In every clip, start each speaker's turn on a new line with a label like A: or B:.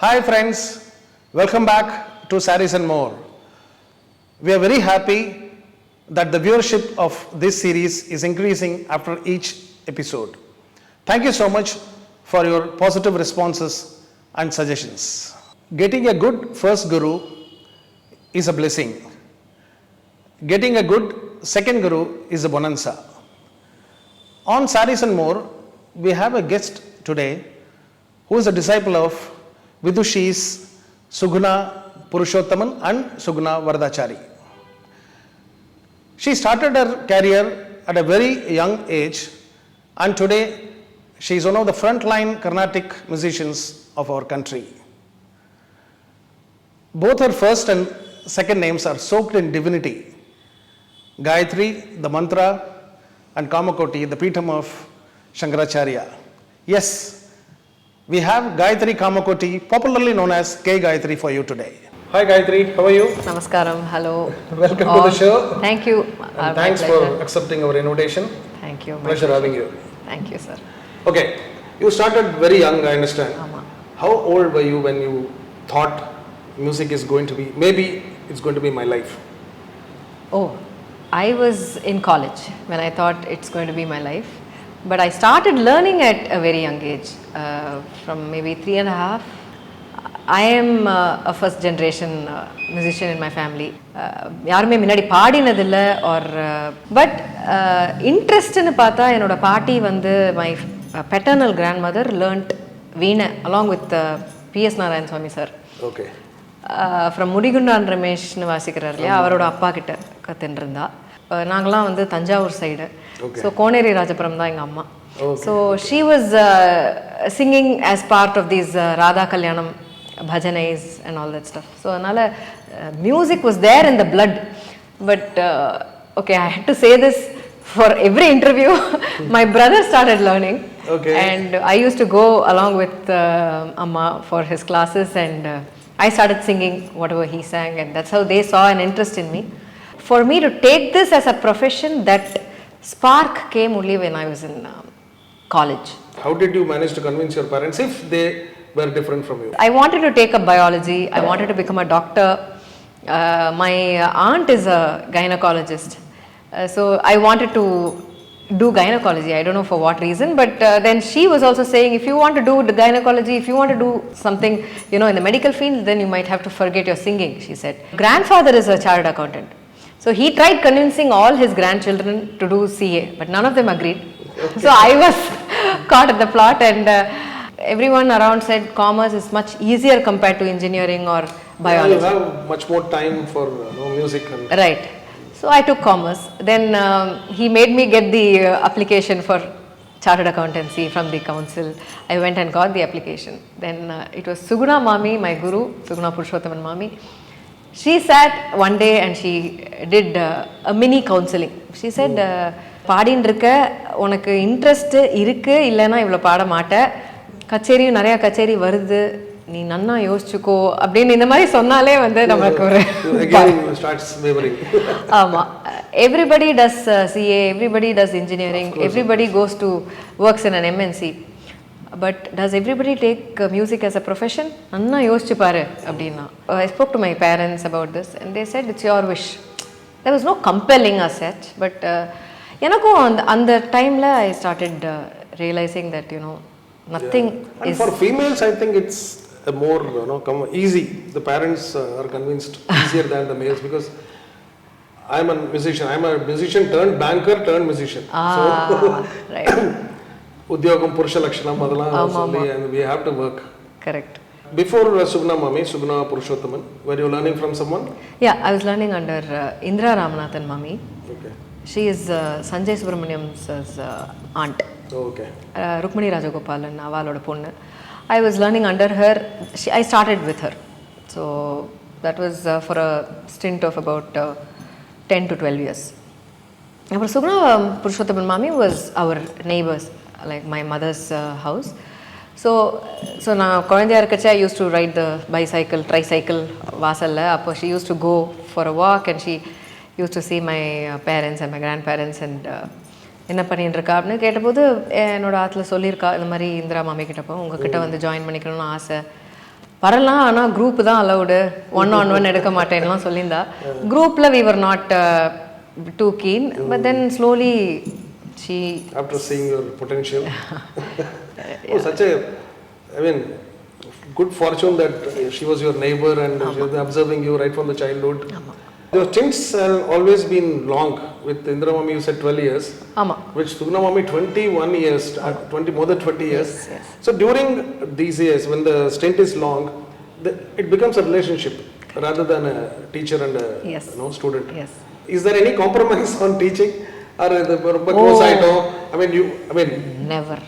A: Hi friends, welcome back to Sarees and More. We are very happy that the viewership of this series is increasing after each episode. Thank you so much for your positive responses and suggestions. Getting a good first guru is a blessing. Getting a good second guru is a bonanza. On Sarees and More, we have a guest today who is a disciple of Vidushis Suguna Purushottaman and Suguna Vardachari. She started her career at a very young age, and today she is one of the frontline Carnatic musicians of our country. Both her first and second names are soaked in divinity. Gayatri, the mantra, and Kamakoti, the Peetham of Shankaracharya. Yes, we have Gayatri Kamakoti, popularly known as K Gayatri, for you today. Hi Gayatri, how are you?
B: Namaskaram, hello.
A: Welcome to the show.
B: Thank you.
A: And thanks for accepting our invitation.
B: Thank you.
A: Pleasure having you.
B: Thank you, sir.
A: Okay, you started very young, I understand.
B: Ama.
A: How old were you when you thought music is going to be, maybe it's going to be my life?
B: Oh, I was in college when I thought it's going to be my life. But I started learning at a very young age, from maybe 3.5. I am a first generation musician in my family. யாருமே முன்னாடி பாடினதில்ல or but interest னு பார்த்தா என்னோட பாட்டி வந்து my paternal grandmother learnt veena along with P.S. Narayan Swami sir.
A: Okay.
B: From Mudigundan Ramesh னு வாசிக்கிறார் இல்லையா, அவரோட அப்பா கிட்ட கத்துன்றிருந்தா. நாங்களாம் வந்து தஞ்சாவூர் சைடு, ஸோ கோனேரி ராஜபுரம் தான் எங்கள் அம்மா. So she was singing as part of these Radha Kalyanam bhajans and all that stuff. So அதனால் music was there in the blood. But okay, I hate to say this for every interview. My brother started learning and I use to go along with அம்மா for his classes and I started singing whatever he sang, and that's how they saw an interest in me. For me to take this as a profession, that spark came only when I was in college.
A: How did you manage to convince your parents if they were different from you?
B: I wanted to take up biology. I wanted to become a doctor. My aunt is a gynecologist. So I wanted to do gynecology. I don't know for what reason, but then she was also saying, if you want to do the gynecology, if you want to do something, you know, in the medical field, then you might have to forget your singing, she said. Grandfather is a chartered accountant. So he tried convincing all his grandchildren to do CA, but none of them agreed. Okay. So I was caught at the plot, and everyone around said commerce is much easier compared to engineering or biology.
A: Yeah, you have much more time for music. And
B: right. So I took commerce. Then he made me get the application for chartered accountancy from the council. I went and got the application. Then it was Suguna Mami, my guru, Suguna Purushottaman Mami. She sat one day and she did a mini counseling. She said, பாடின்னு இருக்க, உனக்கு interest இருக்கு, இல்லைன்னா இவ்வளோ பாட மாட்டேன், கச்சேரியும் நிறையா கச்சேரி வருது, நீ நன்னா யோசிச்சுக்கோ அப்படின்னு இந்த மாதிரி சொன்னாலே வந்து நமக்கு ஒரு ஆமாம். Everybody does CA, everybody does engineering, everybody goes to works in an MNC, but does everybody take music as a profession? நன்னா யோசிச்சு பாரு அப்படின்னா. I spoke to my parents about this and they said it's your wish. There was no compelling as such, but எனக்கும் அந்த டைமில் I started realising that you know nothing is.
A: For females, I think it's more easy. The parents are convinced easier than the males, because I'm a musician turned banker turned musician.
B: So right.
A: Udyogam Purusha Lakshanam adala, and we have to work.
B: Correct.
A: Before Suguna Mami, Suguna Purushottaman, were you learning from someone?
B: Yeah, I was learning under Indra Ramanathan Mami.
A: Okay.
B: She is Sanjay Subramaniam's aunt.
A: Okay.
B: Rukmani Rajagopalan avaloda ponnu. I was learning under her. I started with her. So that was for a stint of about 10 to 12 years. Now Suguna Purushottaman Mami was our neighbors, like my mother's house. So நான் குழந்தையா இருக்கச்சே I used to ride the bicycle, tricycle வாசல்ல. அப்போ she used to go for a walk and she used to see my parents and my grandparents and என்ன பண்ணிட்டு இருக்கா அப்படின்னு கேட்டபோது என்னோட ஆத்துல சொல்லியிருக்கா, இந்த மாதிரி இந்திரா மாமி கிட்ட போ, உங்ககிட்ட வந்து ஜாயின் பண்ணிக்கணும்னு ஆசை வரலாம் ஆனால் குரூப் தான் அலவுடு, ஒன் ஆன் ஒன் எடுக்க மாட்டேன்லாம் சொல்லியிருந்தா. குரூப்பில் we were not too keen, but then slowly she...
A: After seeing your potential. Oh, such a, I mean, good fortune that she was your neighbor and she was observing you right from the childhood. Your stints have always been long. With Indra Mami, you said 12 years. With Sugna Mami, 21 years, 20, more than 20 years.
B: Yes.
A: So during these years, when the stint is long, it becomes a relationship rather than a teacher and a student.
B: Yes.
A: Is there any compromise on teaching? Or the close
B: Never.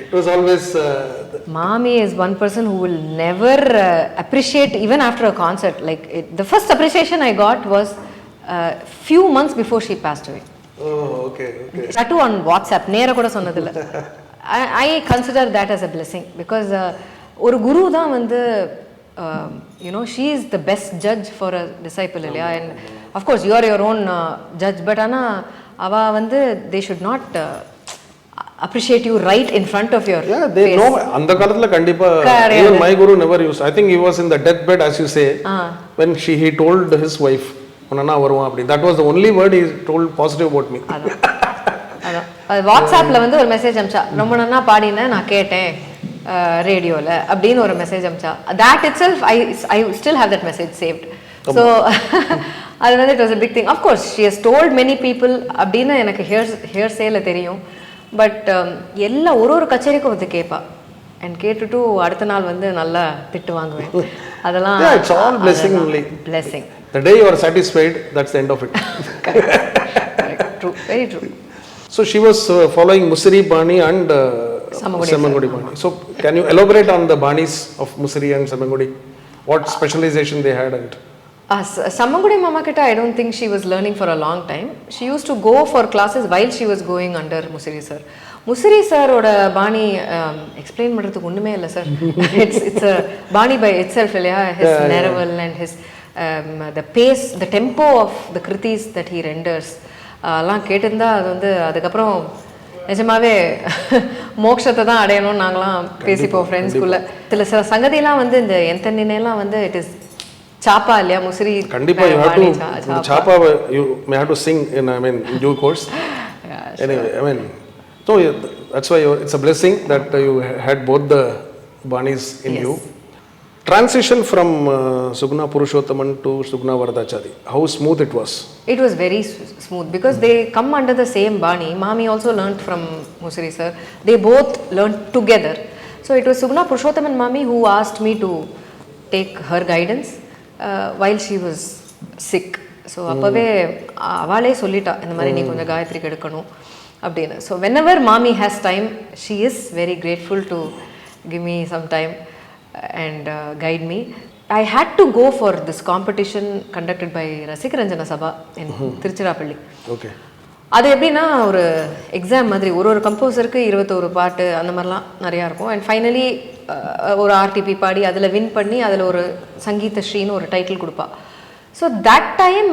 A: It was always...
B: Mami is one person who will never appreciate even after a concert. Like the first appreciation I got was few months before she passed away.
A: Oh, okay.
B: That too on WhatsApp. Nera kuda sonnadilla. I consider that as a blessing because ஒரு குரு தான் வந்து she is the best judge for a disciple இல்லையா. And of course you are your own judge, but ஆனா அவ வந்து they should not appreciate you right in front of your
A: they
B: face.
A: know அந்த காலத்துல கண்டிப்பா even my guru never used. I think he was in the deathbed as you say when he told his wife உனனா வருவான் அப்படி. That was the only word he told positive about me.
B: அதான் வாட்ஸ்அப்ல வந்து ஒரு message அனுப்பிச்சா, ரொம்ப நன்னா பாடினேன் நான் கேட்டேன் ரேடியோல அப்படின்னு ஒரு message அனுப்பிச்சா. that itself I still have that message saved. So அது வந்து it was a big thing. Of course she has told many people அப்படின்னு எனக்கு ஹியர்சேல தெரியும். பட் எல்லா ஒரு கச்சேரிக்கும் வந்து கேட்பா அண்ட் கேட்டுட்டு அடுத்த நாள் வந்து நல்லா திட்டு வாங்குவேன். அதெல்லாம்
A: it's all blessing only.
B: Blessing.
A: The day you are satisfied, that's the end of it.
B: Correct. True, very true.
A: So she was following Musiri Bani and Samangudi Bani. So can you elaborate on the Banis of Musiri and Samangudi? What specialization they had? And
B: Samangudi Mama Kitta, I don't think she was learning for a long time. She used to go for classes while she was going under Musiri sir. Musiri sir oda Bani explain பண்றதுக்கு ஒண்ணுமே இல்ல sir. It's a Bani by itself இல்லையா. His nerval and his the pace, the tempo of the kritis that he renders எல்லாம் கேட்டிருந்தா அது வந்து அதுக்கப்புறம் நிஜமாவே மோட்சத்தை தான் அடையணும்னு நாங்களாம் பேசிப்போம் ஃப்ரெண்ட்ஸ்குள்ள. சில சங்கதியெல்லாம் வந்து இந்த எந்தெல்லாம் வந்து இட் இஸ் சாப்பா இல்லையா முசிறி.
A: கண்டிப்பா you have to chapa, you may have to sing in due course. Anyway, so that's why it's a blessing that you had both the Banis in you. Transition from Sugna Purushothaman to Sugna Varadachari, how smooth it was?
B: It was very smooth because they come under the same Bani. Mami also learnt from Musiri sir. They both learnt together. So it was Sugna Purushothaman Mami who asked me to take her guidance while she was sick. So அப்பவே அவளே சொல்லிட்டா இந்த மாதிரி நீ கொஞ்சம் காயத்ரி எடுக்கணும் அப்படின்னு. So whenever Mami has time, she is very grateful to give me some time and guide me. I had to go for this competition conducted by Rasikaranjana Sabha in Tiruchirappalli.
A: Okay.
B: அது எப்படின்னா ஒரு exam மாதிரி ஒரு கம்போசருக்கு 21 பாட்டு அந்த மாதிரிலாம் நிறையா இருக்கும். அண்ட் ஃபைனலி ஒரு ஆர்டிபி பாடி அதில் வின் பண்ணி அதில் ஒரு சங்கீத ஸ்ரீன்னு ஒரு டைட்டில் கொடுப்பா. So that time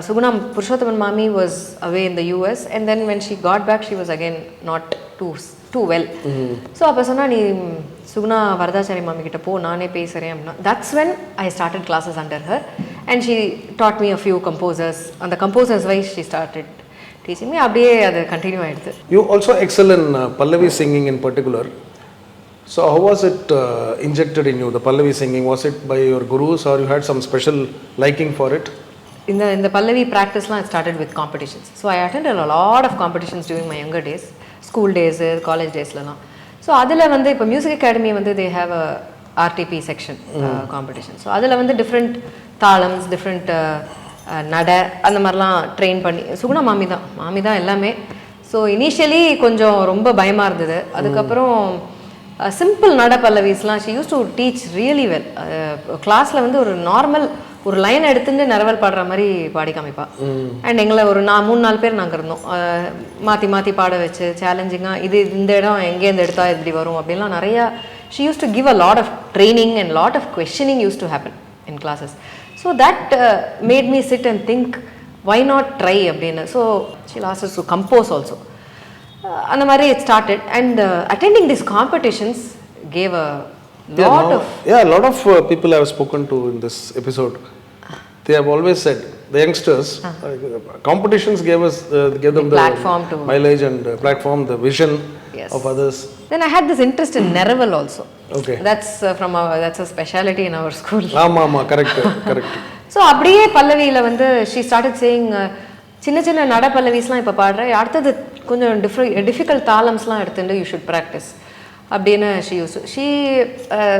B: Sugna Purushothaman Mami was away in the US, and then when she got back she was again not too well. So அப்போ சொன்னா நீ சுகுணா வரதாச்சாரி மாமி கிட்ட போ நானே பேசுகிறேன் அப்படின்னா. That's when I started classes under her and she taught me a few composers. அந்த composers wise she started teaching me. அப்படியே அது கண்டினியூ ஆகிடுது.
A: You also excel in Pallavi singing in particular. So how was it injected in you, the Pallavi singing? Was it by your gurus or you had some special liking for it?
B: இந்த Pallavi practiceலாம் I started with competitions. So I attended a lot of competitions during my younger days, school days, college daysலாம். So அதில் வந்து இப்போ music academy வந்து they have a RTP section competition. So அதில் வந்து different தாளம்ஸ், different நடை அந்த மாதிரிலாம் ட்ரெயின் பண்ணி சுகுணா மாமி தான் எல்லாமே. ஸோ இனிஷியலி கொஞ்சம் ரொம்ப பயமாக இருந்தது. அதுக்கப்புறம் சிம்பிள் நட பல்லவிஸ்லாம் she used to teach really well. கிளாஸில் வந்து ஒரு நார்மல் ஒரு லைன் எடுத்துட்டு நிறவல் பாடுற மாதிரி பாடி காமிப்பா. அண்ட் எங்களை ஒரு 3-4 பேர் நாங்கள் இருந்தோம். மாற்றி பாட வச்சு சேலஞ்சிங்காக இது இந்த இடம் எங்கேருந்து எடுத்தா இப்படி வரும் அப்படின்லாம் நிறையா. She used to give a lot of training and lot of questioning used to happen in classes. So that made me sit and think why not try அப்படின்னு. So she asks us to compose also. அந்த மாதிரி it started and attending this competitions gave a
A: A lot of people I have spoken to in this episode, they have always said, the youngsters, competitions gave them the
B: platform to
A: mileage and platform, the vision of others.
B: Then I had this interest in Neraval also.
A: Okay.
B: That's that's a specialty in our school.
A: ஆமா correct.
B: So அப்படியே பல்லவியில வந்து she started saying சின்ன சின்ன நட பல்லவிஸ்லாம் இப்போ பாடுற, அடுத்தது கொஞ்சம் டிஃபிகல்ட் தாளம்ஸ்லாம் எடுத்துட்டு யூ ஷுட் ப்ராக்டிஸ் அப்படின்னு ஷீ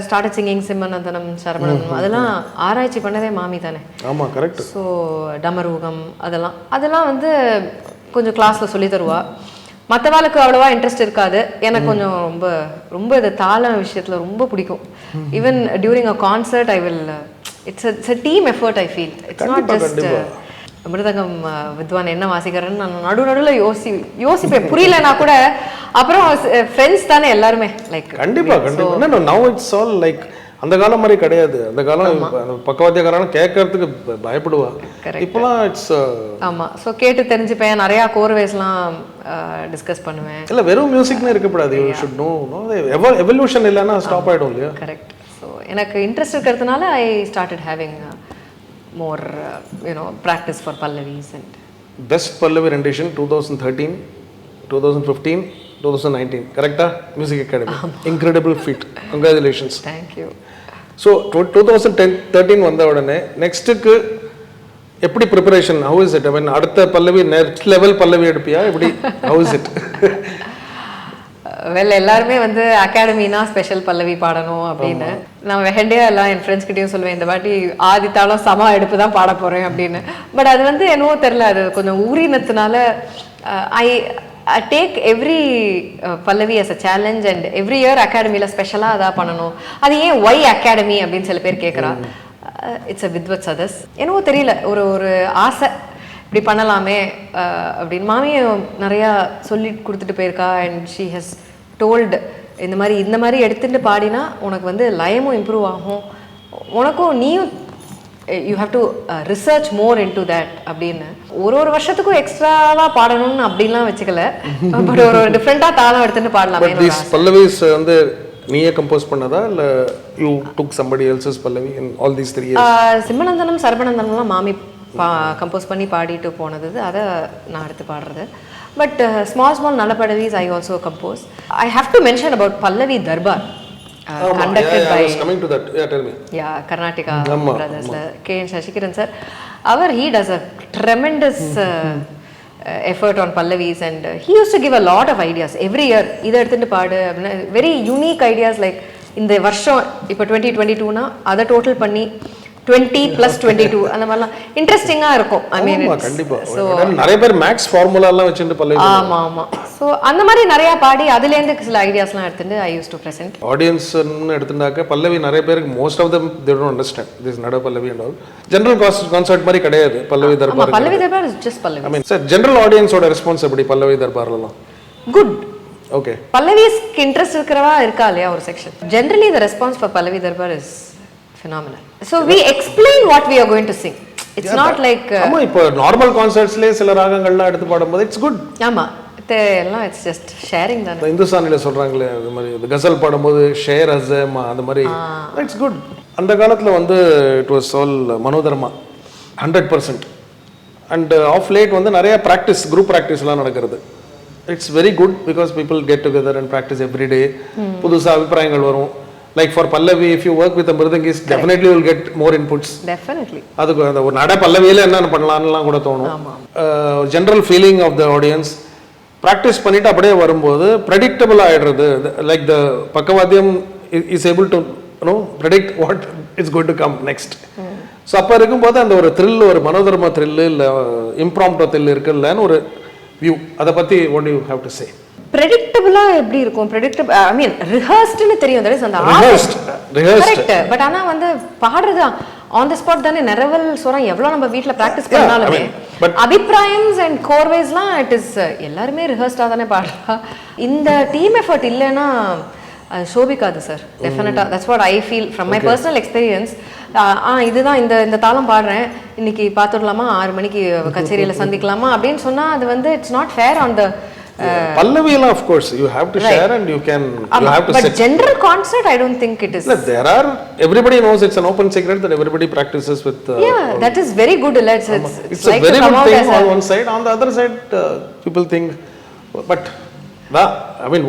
B: ஸ்டார்டட் சிங்கிங் சிம்மநந்தனம் சரவணன். அதெல்லாம் ஆராய்ச்சி பண்ணதே மாமி தானே.
A: ஆமாம் கரெக்ட்.
B: ஸோ டமரூகம் அதெல்லாம் வந்து கொஞ்சம் கிளாஸில் சொல்லி தருவா. மற்றவாளுக்கு அவ்வளோவா இன்ட்ரெஸ்ட் இருக்காது. எனக்கு கொஞ்சம் ரொம்ப இது தாள விஷயத்தில் ரொம்ப பிடிக்கும். Even during a concert I will it's a team effort I feel. It's not just mridangam vidwan என்ன வாசிக்கிறேன்னு நான் நடுவில் யோசிப்பேன். புரியலனா கூட அப்புறம் ஃப்ரெண்ட்ஸ் தானே எல்லாருமே. லைக்
A: கண்டிப்பா நவ் இட்ஸ் ஆல் லைக் அந்த காலம் மாதிரி கிடையாது. அந்த காலம் பக்கவாத்தியக்காரன் கேட்கறதுக்கு பயப்படுவா. இப்போலாம் இட்ஸ்
B: ஆமா. ஸோ கேட்டு தெரிஞ்சுப்பேன். நிறையா கோர்வேஸ்லாம் டிஸ்கஸ் பண்ணுவேன்.
A: இல்லை வெறும் மியூசிக்னு இருக்கக்கூடாது. யூ ஷுட் நோ எவல்யூஷன் இல்லைன்னா ஸ்டாப் ஆகிடும் இல்லையா.
B: கரெக்ட். ஸோ எனக்கு இன்ட்ரெஸ்ட் இருக்கிறதுனால I started having more practice for pallavis. And
A: best pallavi rendition 2013, 2015, 2019 correct? Music Academy. Incredible feat. Congratulations.
B: Thank you.
A: So 2013 வந்த உடனே நெக்ஸ்ட்டுக்கு எப்படி preparation? how is it? I mean அடுத்த பல்லவி next level பல்லவி எடுப்பியா எப்படி? how is it?
B: எல்லாருமே வந்து அகாடமினா special பல்லவி பாடணும் அப்படின்னு நான் வெஹண்டே எல்லாம் என் ஃப்ரெண்ட்ஸ் கிட்டேயும் சொல்லுவேன், இந்த வாட்டி ஆதித்தாலும் சமா எடுப்பு தான் பாட போறேன் அப்படின்னு. பட் அது வந்து என்னவோ தெரியல, அது கொஞ்சம் ஊறினத்தினால I take every Pallavi as a challenge and every year அகாடமியில் ஸ்பெஷலாக அதான் பண்ணணும். அது ஏன் ஒய் அகாடமி அப்படின்னு சில பேர் கேட்குறா. It's a vidwat sadas. என்னவோ தெரியல, ஒரு ஆசை இப்படி பண்ணலாமே அப்படின்னு. மாமியும் நிறையா சொல்லி கொடுத்துட்டு போயிருக்கா. அண்ட் ஷீ ஹஸ் டோல்டு இந்த மாதிரி எடுத்துட்டு பாடினா உனக்கு வந்து லயமும் இம்ப்ரூவ் ஆகும், உனக்கும் நீயும் you have to research more in to that அப்படின்னு. ஒரு வருஷத்துக்கும் எக்ஸ்ட்ராவாக பாடணும்னு அப்படின்லாம் வச்சுக்கல. பட் ஒரு டிஃப்ரெண்ட்டாக தாளம் எடுத்துட்டு பாடலாமே.
A: பல்லவிஸ் வந்து நீயே கம்போஸ் பண்ணதா இல்ல you took somebody else's Pallavi in all these 3 years?
B: சிம்மநந்தனம் சரவணந்தனம்லாம் மாமி கம்போஸ் பண்ணி பாடிட்டு போனது, அதை நான் எடுத்து பாடுறது. பட் ஸ்மால் நல்ல pallavis I also compose. I have to mention about Pallavi Darbar conducted by
A: coming to that. Tell me.
B: Karnataka brothers K and Shashikiran sir. He does a tremendous effort on pallavis, and he used to give a lot of ideas every year. இதை எடுத்துட்டு பாடு அப்படின்னா very unique ideas. like இந்த வருஷம் இப்போ 2022 னா அதை total பண்ணி 20 + 22 அந்த மாதிரிலாம் இன்ட்ரெஸ்டிங்காக இருக்கும். ஐ மீன்
A: ஸோ நிறைய பேர் மேக்ஸ் ஃபார்முலாலாம் வச்சுட்டு பல்லவி.
B: ஆமாம். ஸோ அந்த மாதிரி நிறையா பாடி அதுலேருந்து சில ஐடியாஸ்லாம் எடுத்துட்டு ஐ யூஸ் டு ப்ரெசென்ட்.
A: ஆடியன்ஸ்ன்னு எடுத்துட்டாக்க பல்லவி நிறைய பேருக்கு most of them they don't understand this nada pallavi and all. General concert மாதிரி கிடையாது Pallavi Darbar.
B: Pallavi Darbar is just pallavi.
A: I mean sir general ஆடியன்ஸோட ரெஸ்பான்ஸ் எப்படி பல்லவி தர்பார்லாம்?
B: குட்.
A: ஓகே.
B: பல்லவிஸ்க்கு இன்ட்ரெஸ்ட் இருக்கிறவா இருக்கா இல்லையா ஒரு section. Generally the response for Pallavi Darbar is phenomenal. So we explain what we are going to sing. It's not like
A: ஆமா இப்போ நார்மல் கான்சர்ட்ஸ்லயே சில ராகங்கள்லாம் எடுத்து பாடும்போது இட்ஸ் குட்.
B: ஆமா எல்லாம் இட்ஸ் ஜஸ்ட் ஷேரிங் தான்.
A: இந்துஸ்தானில சொல்றாங்களே அது மாதிரி கசல் பாடும்போது ஷேர் அஸமா அந்த மாதிரி இட்ஸ் குட். அந்த காலத்துல வந்து it was all manodharma 100%. And of late வந்து நிறைய பிராக்டிஸ் குரூப் பிராக்டிஸ்லாம் நடக்கிறது. It's very good because people get together and practice every day. புதுசா அபிப்பிராயங்கள் வரும். Like for Pallavi, if you work with a Mridangist, definitely you will get more inputs.
B: Definitely.
A: அதுக்கு அந்த ஒரு நட பல்லவியில என்ன பண்ணலாம்லாம் கூட தோணும். General feeling of the audience practice பண்ணிட்டு அப்படியே வரும்போது ப்ரெடிக்டபிள் ஆகிடுறது. Like the pakkavadyam is able to predict what it's going to come next. So அப்போ இருக்கும்போது அந்த ஒரு த்ரில், ஒரு மனோதர்ம த்ரில் இல்லை இம்ப்ராம்ப்டோ த்ரில் இருக்குல்லன்னு ஒரு வியூ. அதை பற்றி what do you have to say?
B: ப்ரெடிக்டபிளா எப்படி இருக்கும்? ப்ரெடிக்டபிள் ஐ மீன் ரிஹர்ஸ்ட்னு தெரியும். தட் இஸ் அந்த
A: ரிஹர்ஸ்ட்.
B: கரெக்ட். பட் ஆனா வந்து பாடுறது ஆன் தி ஸ்பாட் தானே. நெரவல் சொரம் எவ்வளவு நம்ம வீட்ல பிராக்டிஸ் பண்ணாலுமே அபிப்பிராயம்ஸ் அண்ட் கோர்வேஸ்லாம் இட் இஸ் எல்லாருமே ரிஹர்ஸ்டா தானே பாடுறா. இந்த டீம் எஃபர்ட் இல்லைன்னா அது சோபிக்காது சார். டெஃபினட்டா that's what I feel from my personal experience. இதுதான் இந்த தாளம் பாடுறேன் இன்னைக்கு பார்த்துடலாமா, 6 மணிக்கு கச்சேரியில் சந்திக்கலாமா அப்படின்னு சொன்னால் அது வந்து it's not fair on the
A: Pallavi, of course, you have to share and you have to
B: but
A: sit.
B: general concert, I don't think it is.
A: No, everybody knows it's an open secret that everybody practices with.
B: That is very good.
A: It's
B: like
A: a very
B: to come
A: good
B: out
A: thing
B: as
A: on one side. On the other side, people think, but I mean,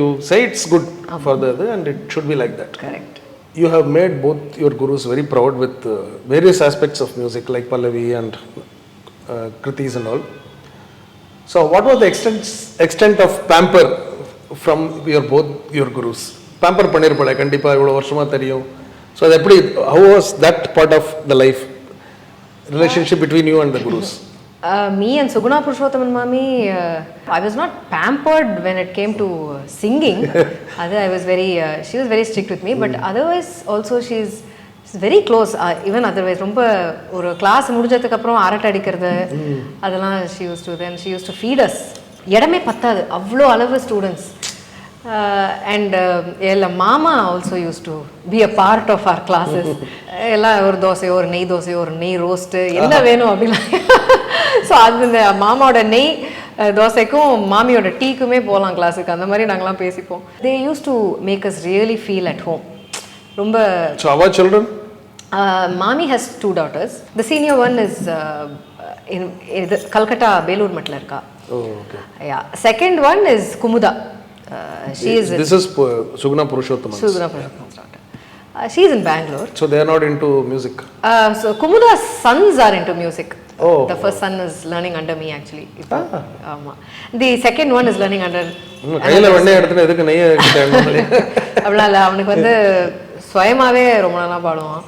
A: you say it's good for the other, and it should be like that.
B: Correct.
A: You have made both your gurus very proud with various aspects of music, like Pallavi and Kritis and all. So, what was the extent of pamper from both your gurus? Pamper பண்ணிருப்பல கண்டிப்பா இவ்வளவு வருஷமா தெரியும். So, how was that part of the life relationship between you and the gurus?
B: Me and Suguna Purushothaman Mami, I was not pampered when it came to singing. I was she was very strict with me, but otherwise also she's very close. Even otherwise, ரொம்ப ஒரு class முடிஞ்சதுக்கு அப்புறம் அரட்டை அடிக்கிறது அதெல்லாம் she used to feed us. இடமே பத்தாது அவ்வளோ அளவு students. And Mama also used to be a part of our classes. எல்லாம் ஒரு தோசையோ ஒரு நெய் ரோஸ்ட் என்ன வேணும் அப்படிலாம். ஸோ அந்த மாமாவோட நெய் தோசைக்கும் மாமியோட டீக்குமே போகலாம் கிளாஸுக்கு, அந்த மாதிரி நாங்களாம் பேசிப்போம். They used to make us really feel at home. ரொம்ப.
A: So our children?
B: Mami has 2 daughters. The senior one is in Calcutta, Belur Matla irka.
A: Oh, okay.
B: Yeah. Second one is Kumuda.
A: This is Suguna Purushothaman's
B: daughter. She is in Bangalore.
A: So they are not into music?
B: So Kumuda's sons are into music.
A: Oh.
B: The first son is learning under me actually. The second one is learning under.
A: கையில வெண்ணெய் எடுத்து எதுக்கு நெய் எடுத்துட்டேன்னு
B: அப்படிலாம் இல்லை, அவனுக்கு வந்து சுயமாவே ரொம்ப நல்லா பாடுவான்.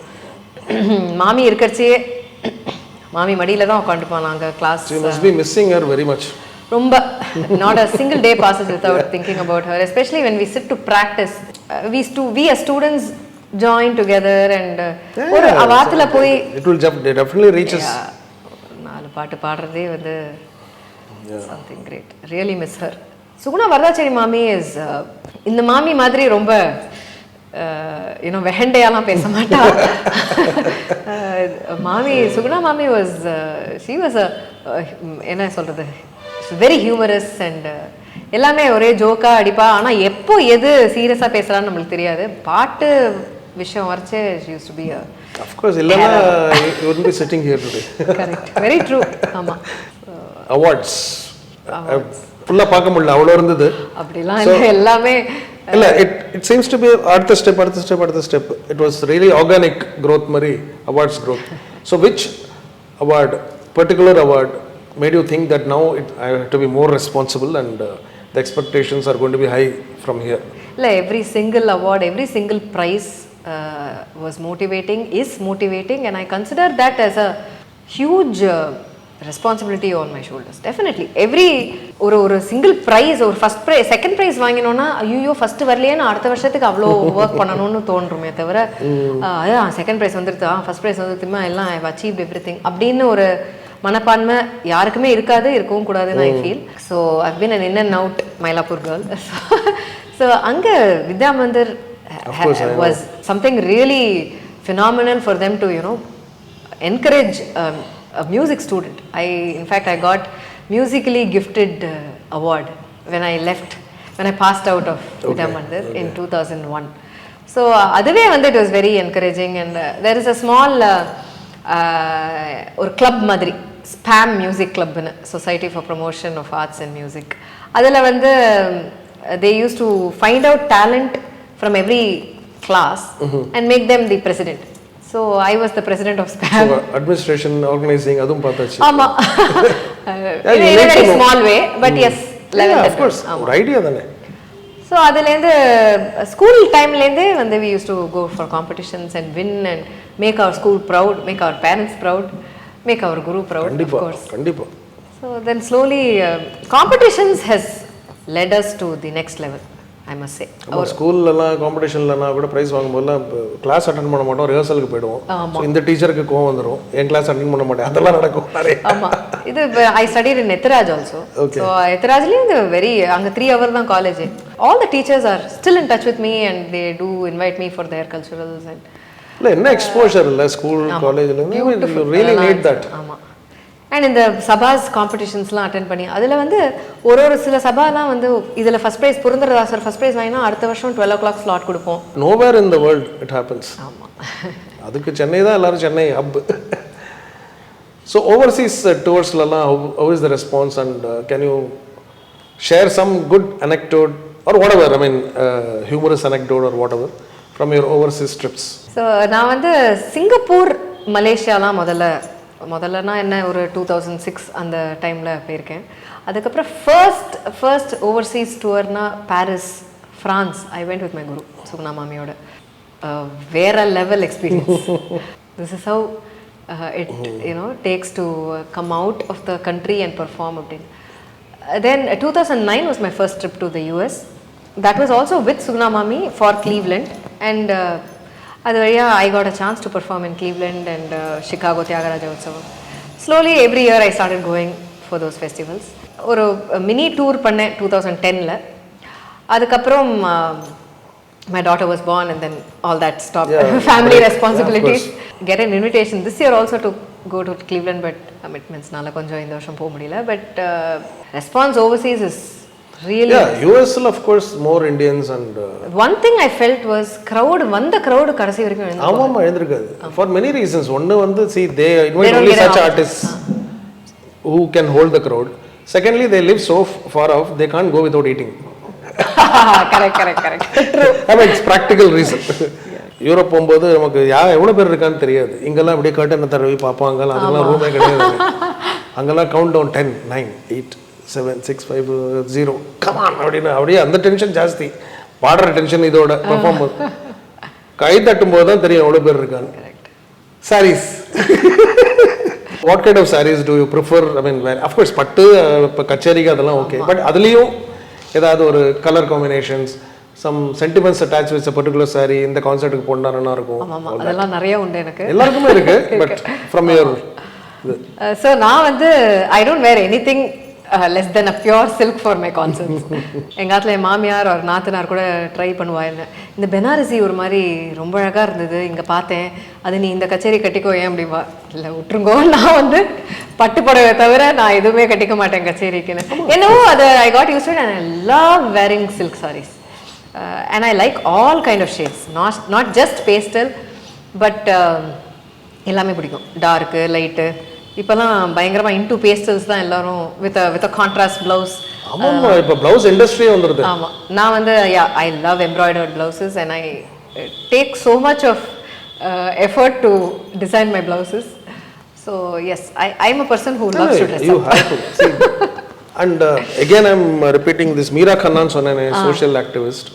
B: மாமி இருக்கறச்சே மாமி மடியில தான் உட்காந்துப்பான் நாங்கள் class.
A: You must be missing her very much.
B: ரொம்ப. Not a single day passes without thinking about her, especially when we sit to practice. We as students join together and ஒரு வாரத்துல போய்
A: it will definitely reach us.
B: நாலு பாட்டு பாடுறதே வந்து something great. Really miss her. Suguna Varadachari Mami is இந்த மாமி மாதிரி ரொம்ப வெஹண்டையாலாம் பேச மாட்டா. மாமி சுகுணா மாமி was she was என்ன சொல்றது, வெரி ஹியூமரஸ் அண்ட் எல்லாமே ஒரே ஜோக்கா அடிப்பா. ஆனால் எப்போ எது சீரியஸாக பேசுகிறான்னு நம்மளுக்கு தெரியாது. பாட்டு விஷயம் வரைச்சே she used to be a.
A: Of course, இல்லைன்னா you wouldn't be sitting here today.
B: Correct, very true. ஆமாம்.
A: Awards ஃபுல்லாக பார்க்க முடியல, அவ்வளோ இருந்தது.
B: அப்படிலாம் இல்லை, எல்லாமே
A: இல்லை. It seems to be அடுத்த step. It was really organic growth மாதிரி, awards growth. So which award, particular award made you think that now I have to be more responsible and the expectations are going to be high from here?
B: Every single award, every single prize is motivating, and I consider that as a huge responsibility on my shoulders. Definitely every ஒரு single prize or first prize second prize வாங்கினோம்னா ஐயோ first வரலையேன்னு அடுத்த வருஷத்துக்கு அவ்வளோ work பண்ணணும்னு தோன்றுமே தவிர second prize வந்துருது first prize வந்துருமா எல்லாம் ஐ அச்சீவ்ட் எவ்ரிதிங் அப்படின்னு ஒரு மனப்பான்மை யாருக்குமே இருக்கவும் கூடாதுன்னு I feel. So I been an in and out Mylapore girl. So அங்கே Vidya Mandir was something really phenomenal for them to encourage a music student. In fact I got musically gifted award when I passed out of Vidya Mandir in 2001. So அதுவே வந்து it was very encouraging, and there is a small ஒரு club மாதிரி SPAM music club னு Society for Promotion of Arts and Music. அதில் வந்து they used to find out talent from every class and make them the president. So I was the president of SPAM.
A: So administration, organizing, adum paathachu.
B: Ama. In a very small way, but yes, level.
A: Yeah, of course. Or idea thane.
B: So adilende school time lende when we used to go for competitions and win and make our school proud, make our parents proud, make our guru proud.
A: Kandipa,
B: of course.
A: Kandipa.
B: So then slowly competitions has led us to the next level, I must say.
A: Our ஸ்கூல்லலாம் காம்படிஷன்லலாம் கூட price வாங்கும்போதெல்லாம் class attend பண்ண மாட்டோம், ரிஹர்சலுக்கு போயிடுவோம். So இந்த டீச்சருக்கு கோவம் வந்துடும், என் class attend பண்ண மாட்டேன், அதெல்லாம் நடக்கும் நிறைய.
B: ஆமாம். இது I studied in Ethiraj also. So எத்திராஜ்லேயும் இந்த அங்கே 3 hours தான் college. All the teachers are still in touch with me and they do invite me for their culturals and
A: இல்லை என்ன எக்ஸ்போஷர் இல்லை ஸ்கூல் காலேஜில் ரியலி நீட் தட்.
B: ஆமாம். அண்ட் இந்த சபாஸ் காம்படிஷன்ஸ்லாம் அட்டென்ட் பண்ணி அதில் வந்து ஒரு சில சபாலாம் வந்து இதில் first prize Purandaradasar first prize வாங்கினா அடுத்த வருஷம் 12 o'clock ஸ்லாட் கொடுப்போம்.
A: Nowhere in the world it happens.
B: ஆமாம்,
A: அதுக்கு சென்னை தான் எல்லாரும் சென்னை ஹப். ஸோ ஓவர்சீஸ் டூர்ஸ்லாம் how is the response and can you share some good anecdote or whatever, I mean humorous anecdote or whatever from your overseas trips?
B: So நான் வந்து Singapore மலேசியாலாம் முதல்லனா என்ன ஒரு 2006 அந்த டைமில் போயிருக்கேன். அதுக்கப்புறம் ஃபர்ஸ்ட் ஓவர்சீஸ் டூர்னா Paris, France. I went with my guru Suguna மாமியோட. வேற level experience. This is how it takes to come out of the country and perform அப்படின்னு. Then 2009 was my first trip to the US. That was also with Sugna Mami for Cleveland, and I got a chance to perform in Cleveland and Chicago Tyagaraja Utsavam. Slowly every year I started going for those festivals. ஒரு mini tour பண்ணேன் 2010ல. அதுக்கப்புறம் my daughter was born and then all that stopped. Family responsibilities. Get an invitation this year also to go to Cleveland, but commitments-nala konjam indha varsham poga mudiyala. But response overseas is really...
A: Yeah, US of course more Indians and...
B: One thing I felt was crowd kadasi varaikum elundha.
A: Avama elundirukadu. For many reasons. One vandu see they invite only such artists who can hold the crowd. Secondly, they live so far off they can't go without eating.
B: correct true.
A: I mean it's practical reason. Europe போகும்போது நமக்கு எவ்வளோ பேர் இருக்கான்னு தெரியாது. இங்கெல்லாம் அப்படியே curtain தடவி பார்ப்பாங்க, அதெல்லாம் ரூமே கிடையாது. அங்கெல்லாம் கவுண்ட் டவுன் 10 9 8 7 6 5 0 கமான் அப்படின்னு அப்படியே அந்த டென்ஷன் ஜாஸ்தி. பாடுற டென்ஷன் இதோட பெர்ஃபார்ம் கை தட்டும் போது தான் தெரியும் எவ்வளோ பேர் இருக்கான்னு. Saris, what kind of saris do you prefer? I mean of course பட்டு இப்போ கச்சேரிக்கு அதெல்லாம் ஓகே, பட் அதுலேயும் ஏதாவது ஒரு colour combinations, some sentiments attached with a particular saree இந்த கான்செப்ட்டுக்கு போடணும்னா இருக்கும்.
B: ஆமா, அதெல்லாம் நிறைய உண்டு எனக்கு.
A: எல்லாருக்குமே இருக்கு, பட் from your
B: so நான் வந்து I don't wear anything less than a pure silk for my concerts. எங்க ஆத்துல என் மாமியார் ஒரு நாத்தனார் கூட ட்ரை பண்ணுவா என்ன, இந்த பெனாரசி ஒரு மாதிரி ரொம்ப அழகா இருந்தது இங்க பார்த்தேன், அது நீ இந்த கச்சேரி கட்டிக்கோ ஏன் அப்படிவா. இல்லை விட்டுருங்கோ, நான் வந்து பட்டு புடவை தவிர நான் எதுவுமே கட்டிக்க மாட்டேன் கச்சேரிக்குன்னு. என்னவோ அது I got used to it and I love wearing silk sarees. And I like all kind of shades, not just pastel, but எல்லாமே பிடிக்கும். டார்க்கு லைட்டு, இப்போலாம் பயங்கரமாக இன்டூ பேஸ்டல்ஸ் தான் எல்லாரும் வித் அ கான்ட்ராஸ்ட் ப்ளவுஸ்.
A: ஆமாம், இப்போ ப்ளவுஸ் இண்டஸ்ட்ரியே வந்துடுது.
B: ஆமாம், நான் வந்து I love embroidered blouses and I take so much of effort to design my blouses. So yes, I am a person who loves to dress up.
A: And again I'm repeating this Meera Khannan சொன்னேன், social activist.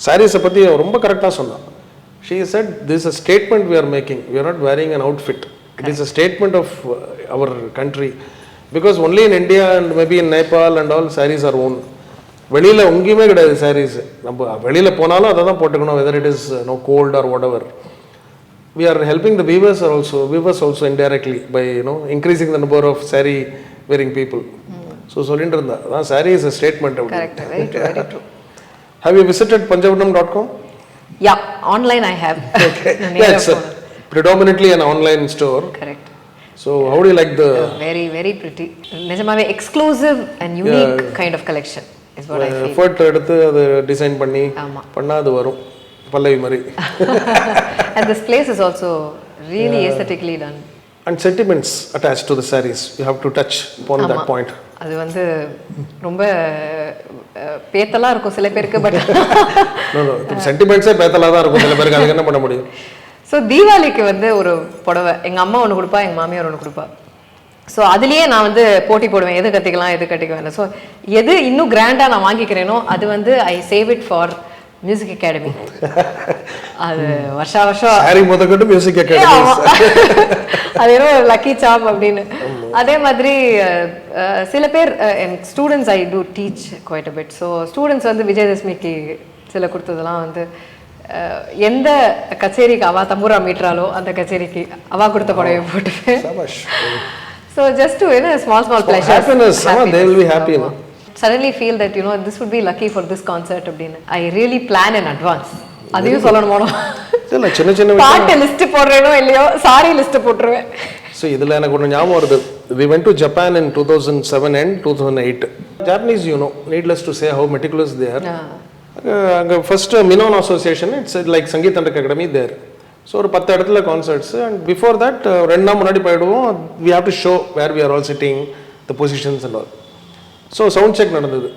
A: சாரீஸை பற்றி ரொம்ப கரெக்டாக சொன்னான். She said this is a statement we are making. We are not wearing an outfit. It is a statement of our country. Because only in India and maybe in Nepal and all sarees are worn. வெளியில் எங்கேயுமே கிடையாது சாரீஸ். நம்ம வெளியில் போனாலும் அதை தான் போட்டுக்கணும், whether it is cold or whatever. We are helping the weavers also indirectly by increasing the number of saree wearing people. So சொல்லிட்டு இருந்தா அதான் saree is a statement.
B: Correct, very true.
A: Have you visited panjavarnam.com?
B: Yeah, online I have.
A: Okay. Yeah, it's predominantly an online store.
B: Correct.
A: So how do you like the...
B: Very pretty. நிஜமாவே exclusive and unique kind of collection is what I feel.
A: Effort எடுத்து அது design பண்ணி பண்ணா அது வரும் பல்லவி மாதிரி.
B: And this place is also really aesthetically done.
A: And sentiments attached to the sarees, you have to touch upon that point.
B: அது வந்து ரொம்ப பேத்தலா இருக்கும் சில பேருக்கு, பட்
A: சென்டிமெண்ட்ஸே பேத்தலா தான் இருக்கும் சில பேருக்கு, அதுக்கு என்ன பண்ண முடியும்.
B: ஸோ தீபாவளிக்கு வந்து ஒரு புடவை எங்கள் அம்மா ஒன்று கொடுப்பா, எங்கள் மாமியார் ஒன்று கொடுப்பா. ஸோ அதுலேயே நான் வந்து போட்டி போடுவேன், எது கட்டிக்கலாம் எது கட்டிக்க வேண்டாம். ஸோ எது இன்னும் கிராண்டாக நான் வாங்கிக்கிறேனோ அது வந்து ஐ save it for music academy. அது வருஷம்
A: சாரி முதற்கொண்டு மியூசிக் அகாடமி,
B: அது ஏதோ லக்கி சாப் அப்படின்னு. அதே மாதிரி சில பேர் என் students I do teach quite a bit. So students வந்து விஜயதசமிக்கு சில கொடுத்ததெல்லாம் வந்து எந்த கச்சேரிக்கு அவா தம்பூரா மீட்டுறாலோ அந்த கச்சேரிக்கு அவா கொடுத்த புடவை போட்டுப்பேன். So just to small pleasures,
A: they will be happy.
B: Suddenly feel that this would be lucky for this concert அப்படின்னு I really plan in advance. அதையும் சொல்லணுமோ,
A: சின்ன சின்ன
B: பாட்டு லிஸ்ட் போடுறேனோ இல்லையோ சாரி லிஸ்ட் போட்டுருவேன்.
A: ஸோ இதில் எனக்கு ஒன்று ஞாபகம் வருது. We went to Japan in 2007 and 2008. Japanese, needless to say how meticulous they are. First Minon Association, it's like Sangeet Natak Academy there. So ஒரு 10 இடத்துல கான்சர்ட்ஸ் அண்ட் பிஃபோர் தட் 2 நாள் முன்னாடி போயிடுவோம். We have to show where we are all sitting the positions and all. So sound check நடந்தது.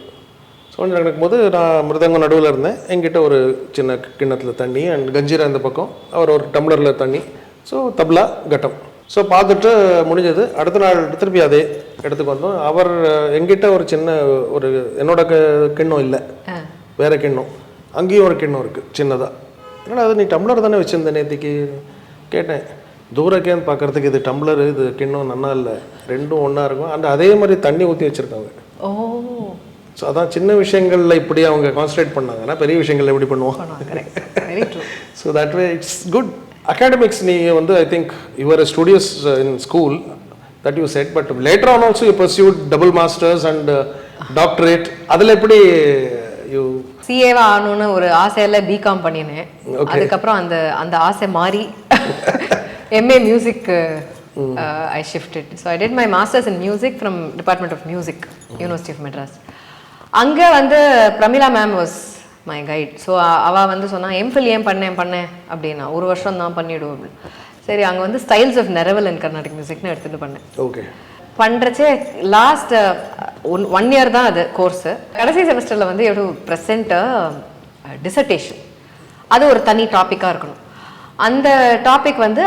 A: Sound check நடக்கும்போது நான் மிருதங்கம் நடுவில் இருந்தேன். என்கிட்ட ஒரு சின்ன கிண்ணத்தில் தண்ணி அண்ட் கஞ்சீரா இந்த பக்கம், அவர் ஒரு டம்ளரில் தண்ணி. ஸோ தப்லா கட்டம். ஸோ பார்த்துட்டு முடிஞ்சது. அடுத்த நாள் திருப்பி அதே இடத்துக்கு வந்தோம். அவர் எங்கிட்ட ஒரு சின்ன ஒரு என்னோட கிண்ணம் இல்லை, வேற கிண்ணம். அங்கேயும் ஒரு கிண்ணம் இருக்குது சின்னதாக. என்னடா அது நீ டம்ளர் தானே வச்சுருந்த நேற்றுக்கு கேட்டேன். தூரக்கேன்னு பார்க்குறதுக்கு இது டம்ளரு இது கிண்ணம் நல்லா இல்லை, ரெண்டும் ஒன்றா இருக்கும். அண்ட் அதே மாதிரி தண்ணி ஊற்றி வச்சுருக்காங்க.
B: ஓ,
A: ஸோ அதான் சின்ன விஷயங்களில் இப்படி அவங்க கான்சன்ட்ரேட் பண்ணாங்கன்னா பெரிய விஷயங்கள் எப்படி பண்ணுவாங்க. So that way it's good. Academics நீ வந்து I think your studios in school that you said, but later on also you pursuit double masters and doctorate. அதில் எப்படி யூ
B: சிஏவா ஆகணும்னு ஒரு ஆசையில் பிகாம் பண்ணினேன். அதுக்கப்புறம் அந்த அந்த ஆசை மாறி MA music I shifted. So I did my masters in music from department of music, university of Madras. அங்கே வந்து Pramila ma'am was my guide. So அவள் வந்து சொன்னால் எம்ஃபில் ஏன் பண்ணேன் அப்படின்னா, ஒரு வருஷம் தான் பண்ணிவிடுவோம் அப்படி. சரி, அங்கே வந்து ஸ்டைல்ஸ் ஆஃப் நெரவல் அண்ட் கர்நாடிக் மியூசிக்னு எடுத்துகிட்டு பண்ணேன்.
A: ஓகே.
B: பண்ணுறச்சே லாஸ்ட் 1 இயர் தான் அது கோர்ஸு. கடைசி செமஸ்டரில் வந்து எவ்வளோ ப்ரெசென்ட் டிசர்டேஷன், அது ஒரு தனி டாப்பிக்காக இருக்கணும். அந்த டாபிக் வந்து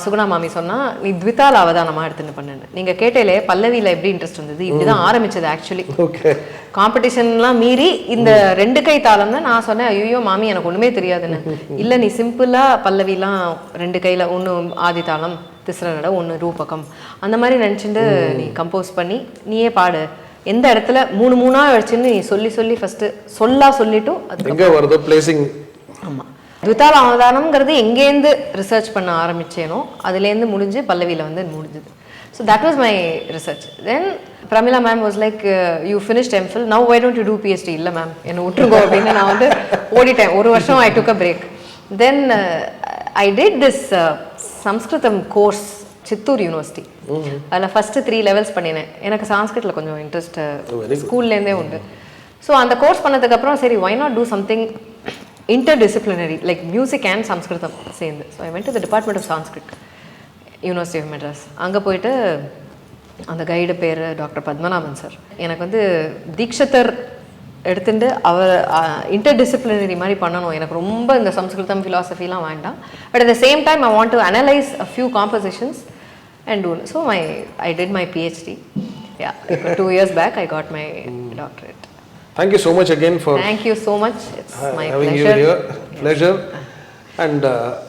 B: சுகுணா மாமி சொன்னால் நீ த்விதால் அவதானமாக எடுத்துன்னு பண்ணுன்னு. நீங்கள் கேட்டேலே பல்லவியில் எப்படி இன்ட்ரெஸ்ட் வந்தது, இப்படி தான் ஆரம்பிச்சது ஆக்சுவலி.
A: ஓகே.
B: காம்படிஷன்லாம் மீறி இந்த 2 கை தாளம் தான். நான் சொன்னேன், ஐயோ மாமி எனக்கு ஒன்றுமே தெரியாதுன்னு. இல்லை, நீ சிம்பிளாக பல்லவிலாம் 2 கையில், ஒன்று ஆதி தாளம் திஸ்ரனட, ஒன்று ரூபகம், அந்த மாதிரி நினச்சிட்டு நீ கம்போஸ் பண்ணி நீயே பாடு. எந்த இடத்துல 3 வச்சுன்னு நீ சொல்லி ஃபஸ்ட்டு சொல்லிட்டு
A: எங்கே வருதோ பிளேசிங்.
B: ஆமாம், த்விதால் அவதானம்ங்கிறது எங்கேருந்து ரிசர்ச் பண்ண ஆரம்பித்தேனோ அதுலேருந்து முடிஞ்சு பல்லவியில் வந்து முடிஞ்சுது. So that was my research. Then Pramila ma'am was like, you finished MPhil, now why don't you do PhD. இல்லை மேம், என்னை விட்டுருங்கோ அப்படின்னு நான் வந்து ஓடிட்டேன். 1 வருஷம் I took a break. Then I did this Samskritam course Chittoor university. அதில் ஃபஸ்ட்டு 3 லெவல்ஸ் பண்ணினேன். எனக்கு சான்ஸ்கிரிட்டில் கொஞ்சம் இன்ட்ரெஸ்ட் ஸ்கூல்லேருந்தே உண்டு. ஸோ அந்த கோர்ஸ் பண்ணதுக்கப்புறம் சரி, why not do something interdisciplinary like music and Sanskritam சேர்ந்து. So I went to the department of Sanskrit, university of Madras. அங்கே போயிட்டு அந்த கைடு பேர் டாக்டர் பத்மநாபன் சார். எனக்கு வந்து தீக்ஷிதர் எடுத்துட்டு அவர் இன்டர்டிசிப்ளினரி மாதிரி பண்ணணும். எனக்கு ரொம்ப இந்த சம்ஸ்கிருதம் ஃபிலாசபிலாம் வேண்டாம், but at the same time I want to analyse a few compositions and do. So I did my PhD. Yeah, 2 years back I got my doctorate.
A: Thank you so much again for.
B: Thank you so much. It's my
A: having
B: pleasure.
A: You here. Pleasure. And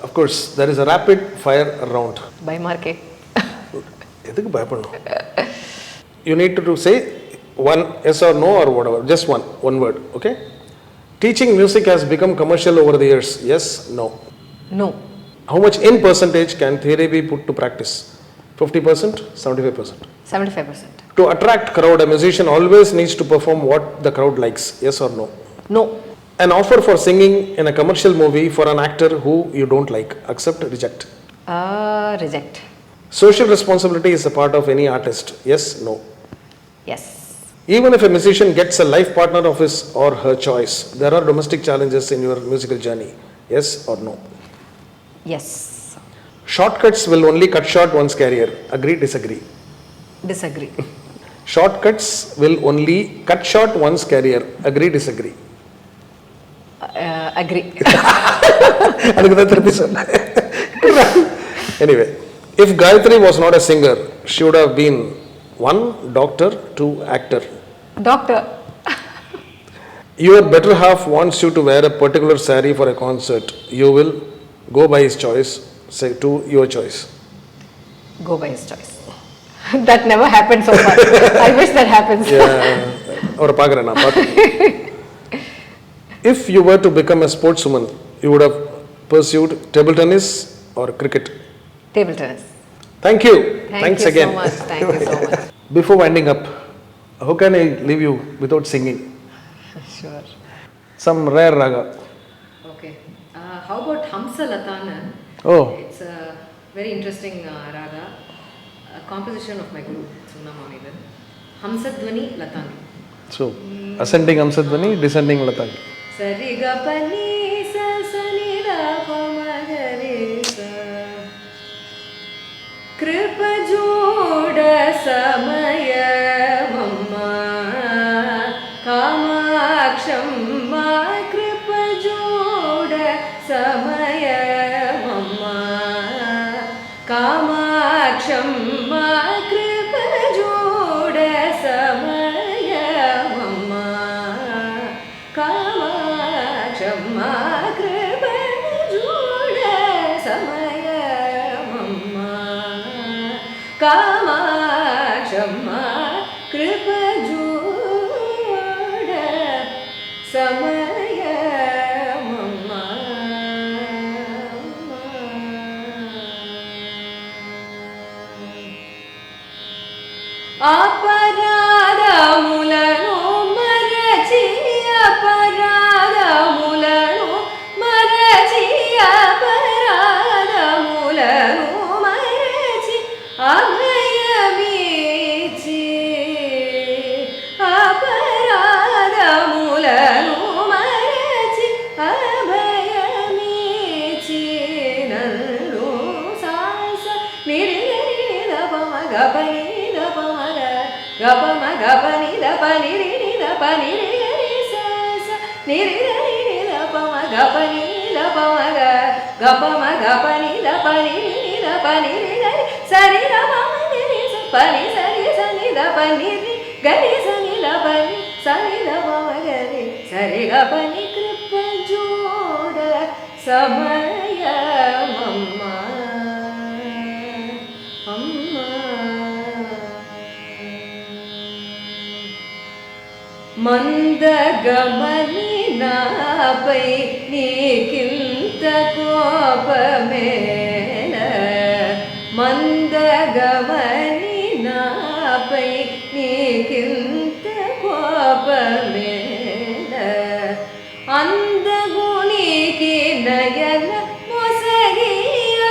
A: of course there is a rapid fire round.
B: By market.
A: எதுக்கு பயப்படணும்? You need to say one yes or no or whatever. Just one word. Okay. Teaching music has become commercial over the years. Yes, no.
B: No.
A: How much in percentage can theory be put to practice? 50%, 75%?
B: 75%.
A: To attract crowd, a musician always needs to perform what the crowd likes. Yes or no?
B: No.
A: An offer for singing in a commercial movie for an actor who you don't like. Accept, reject?
B: Reject.
A: Social responsibility is a part of any artist. Yes, no?
B: Yes.
A: Even if a musician gets a life partner of his or her choice, there are domestic challenges in your musical journey. Yes or no?
B: Yes.
A: Shortcuts will only cut short one's career. Agree, disagree?
B: Disagree.
A: Shortcuts will only cut short one's career. Agree, disagree?
B: Agree.
A: அதுக்கு தான் திருப்பி சொன்னேன். Anyway, if Gayatri was not a singer, she would have been 1 doctor, 2 actor.
B: Doctor.
A: Your better half wants you to wear a particular saree for a concert. You will go by his choice, say to your choice.
B: Go by his choice. That never happened so far. I wish that happens.
A: அவரை பார்க்குறேன் நான் பார்த்து. If you were to become a sportswoman, you would have pursued table tennis or cricket?
B: Table tennis.
A: Thank you.
B: Thanks
A: you again.
B: So much. Thank you so much.
A: Before winding up, how can I leave you without singing?
B: Sure.
A: Some rare raga.
B: Okay. How about Hamsa Latana?
A: Oh.
B: It's a very interesting raga. composition of my guru Sunamanidan. Hamsadvani Latangi.
A: So ascending Hamsadvani, descending Latangi.
B: Sariga pani sa sanira pamagare sa kripa joda samaya mamma kamaksham ma kripa joda samaya mamma kamaksham ma kripa joda samaya mamma kamaksham ma kripa joda samaya mamma kamaksham ma kripa joda samaya mamma అపరాధములను మరచి అపరాధములను మరచి అపరాధములను మరచి అభయమిచ్చి అపరాధములను మరచి అభయమిచ్చి నన్ను సాస నిరిగరిద పమగపని గపమ గపని దపని రిని దపని రిని సస నిరిని దపమ గపని దపమ గపమ గపని దపని రిని దపని రిని సరి గపమ రిని పని సరి సని దపని రి గరి సని దపని సని దపమ గరి సరి గపని కృప జోడ సమయ మమ్మ అమ్మ మందగమని నాపై నీకింత కోపమేల మందగమని నాపై నీకింత కోపమేల అందగునికి నయన మొసగి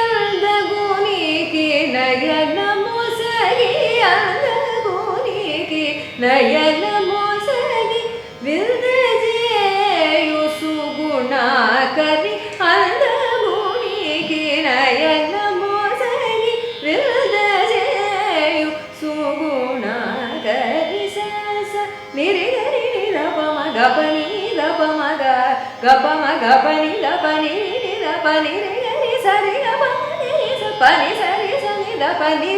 B: అందగునికి నయన మొసగి అందగునికి నయన విల్దజేయు సుగుణాకరి అందగునికి నయన మోసగి విల్దజేయు సుగుణాకరి సస నిరిగరి నిరపమ గపని దపమ గపమ గపని దపని దపని రిగరి సరి గపమ నిరి పని సరి సని దపని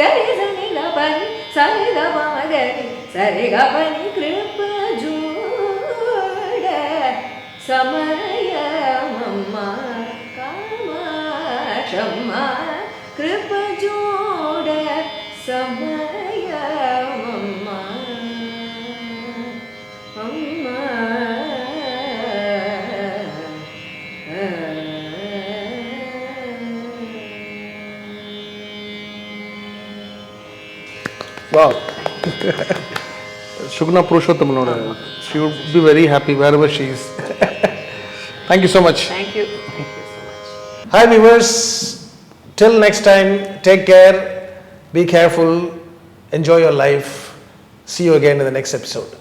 B: గరి సని దపని సరి దపమ గరి సరి గపని కృప సమయ మమ్మ కామాక్షం మా కృప జోడ సమయ మమ్మ అమ్మ
A: Wow. Shugna Purushottam, she would be very happy wherever she is. Thank you so much.
B: Thank you so much.
A: Hi viewers, till next time, take care, be careful, enjoy your life. See you again in the next episode.